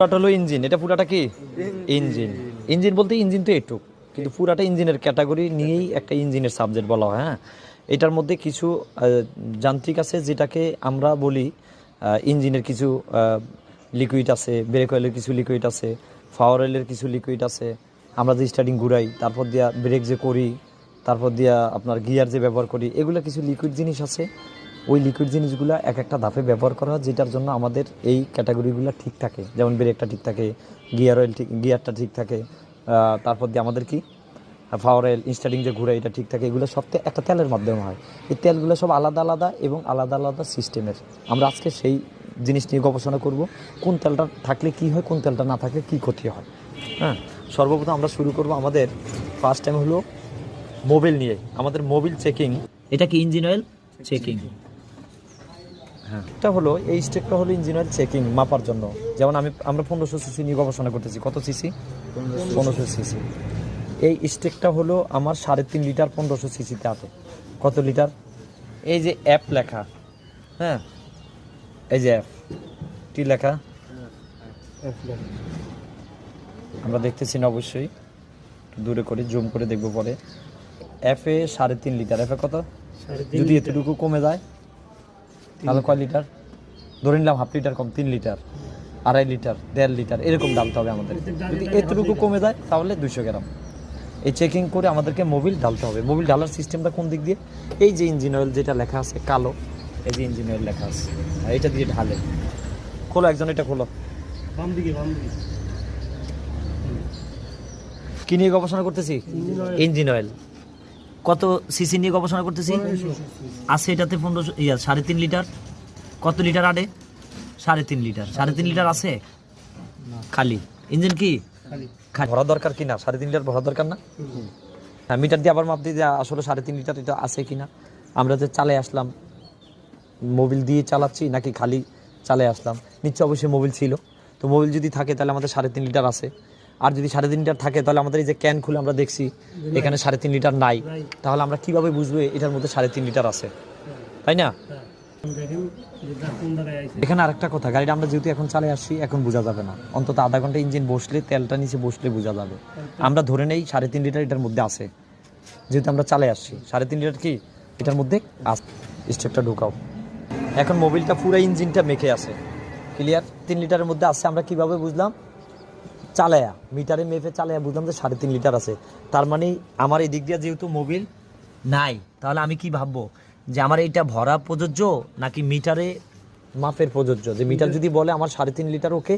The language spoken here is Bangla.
পুরাটা হলো ইঞ্জিন, এটা পুরাটা কি ইঞ্জিন। ইঞ্জিন বলতে ইঞ্জিন তো এটুক, কিন্তু পুরাটা ইঞ্জিনের ক্যাটাগরি নিয়েই একটা ইঞ্জিনের সাবজেক্ট বলা হয়। হ্যাঁ, এটার মধ্যে কিছু যান্ত্রিক আছে যেটাকে আমরা বলি ইঞ্জিনের কিছু লিকুইড আছে, ব্রেক অয়েলের কিছু লিকুইড আছে, পাওয়ার অয়েলের কিছু লিকুইড আছে। আমরা যে স্টার্টিং ঘুরাই, তারপর দিয়া ব্রেক যে করি, তারপর দিয়া আপনার গিয়ার যে ব্যবহার করি, এগুলো কিছু লিকুইড জিনিস আছে। ওই লিকুইড জিনিসগুলো এক একটা ধাপে ব্যবহার করা হয়, যেটার জন্য আমাদের এই ক্যাটাগরিগুলো ঠিক থাকে। যেমন ব্রেকটা ঠিক থাকে, গিয়ার অয়েল ঠিক, গিয়ারটা ঠিক থাকে, তারপর দিয়ে আমাদের কি পাওয়ার অয়েল স্টার্টিং যে ঘুরে এটা ঠিক থাকে। এগুলো সব একটা তেলের মাধ্যমে হয়। এই তেলগুলো সব আলাদা আলাদা এবং আলাদা আলাদা সিস্টেমের। আমরা আজকে সেই জিনিস নিয়ে গবেষণা করব, কোন তেলটা থাকলে কি হয়, কোন তেলটা না থাকলে কি ক্ষতি হয়। হ্যাঁ, সর্বপ্রথম আমরা শুরু করব আমাদের ফার্স্ট টাইম হলো মোবিল নিয়ে। আমাদের মোবিল চেকিং, এটা কি ইঞ্জিন অয়েল চেকিং। হ্যাঁ, এটা হলো এই স্টেপটা হলো ইঞ্জিন অয়েল চেকিং মাপার জন্য। যেমন আমরা 1500 সিসি নিয়ে গবেষণা করতেছি। কত সিসি? 1500 সিসি। এই স্টেকটা হলো আমার 3.5 লিটার 1500 সিসিতে আছে। কত লিটার? এই যে অ্যাপ লেখা, হ্যাঁ, এই যে অ্যাপ টি লেখা আমরা দেখতেছি না, অবশ্যই দূরে করে জুম করে দেখবো পরে। এফে 3.5 লিটার। এফে কত? যদি এতটুকু কমে যায় তাহলে কয় লিটার? ধরে নিলাম হাফ লিটার কম, 3 লিটার, 2.5 লিটার, 1.5 লিটার এরকম ডালতে হবে আমাদের। যদি এতটুকু কমে যায় তাহলে 200 গ্রাম। এই চেকিং করে আমাদেরকে মোবিল ঢালতে হবে। মোবিল ঢালার সিস্টেমটা কোন দিক দিয়ে? এই যে ইঞ্জিন অয়েল যেটা লেখা আছে কালো, এই যে ইঞ্জিন অয়েল লেখা আছে, আর এটা দিয়ে ঢালে। খোলো একজন, এটা খোলো। কি নিয়ে গবেষণা করতেছি? Engine oil. কত সিসি নিয়ে গবেষণা করতেছি? আছে এটাতে 3.5 লিটার। কত লিটার আড়ে? 3.5 লিটার। 3.5 লিটার আছে খালি। ইঞ্জিন কি ভরা দরকার কিনা? 3.5 লিটার ভরা দরকার না? হ্যাঁ, মিটার দিয়ে আবার মাপ দিয়ে আসলে 3.5 লিটার এটা আছে কিনা। আমরা যে চালে আসলাম, মোবিল দিয়ে চালাচ্ছি নাকি খালি চালে আসলাম? নিশ্চয় অবশ্যই মোবিল ছিল। তো মোবিল যদি থাকে তাহলে আমাদের 3.5 লিটার আছে। আর যদি 3.5 লিটার থাকে তাহলে আমাদের এই যে ক্যান খুলে আমরা দেখছি এখানে 3.5 লিটার নাই। তাহলে আমরা কিভাবে বুঝবো এটার মধ্যে 3.5 লিটার আছে? তাই না? এখানে আরেকটা কথা, গাড়িটা আমরা যেহেতু এখন চালে আসছি, এখন বোঝা যাবে না। অন্তত আধা ঘন্টা ইঞ্জিন বসলে, তেলটা নিচে বসলে বোঝা যাবে। আমরা ধরে নেই 3.5 লিটার এটার মধ্যে আছে, যেহেতু আমরা চালে আসছি। 3.5 লিটার কি এটার মধ্যে আছে। স্টেপটা ঢুকাও। এখন মোবিলটা পুরো ইঞ্জিনটা মেখে আছে, ক্লিয়ার। 3 লিটারের মধ্যে আছে। আমরা কিভাবে বুঝলাম? চালায়া, মিটারে মেপে চালায়া বুঝলাম যে 3.5 লিটার আছে। তার মানে আমার এই দিক দিয়ে যেহেতু মোবিল নাই, তাহলে আমি কি ভাববো যে আমার এইটা ভরা প্রযোজ্য নাকি মিটারে মাপের প্রযোজ্য? যে মিটার যদি বলে আমার 3.5 লিটার ওকে,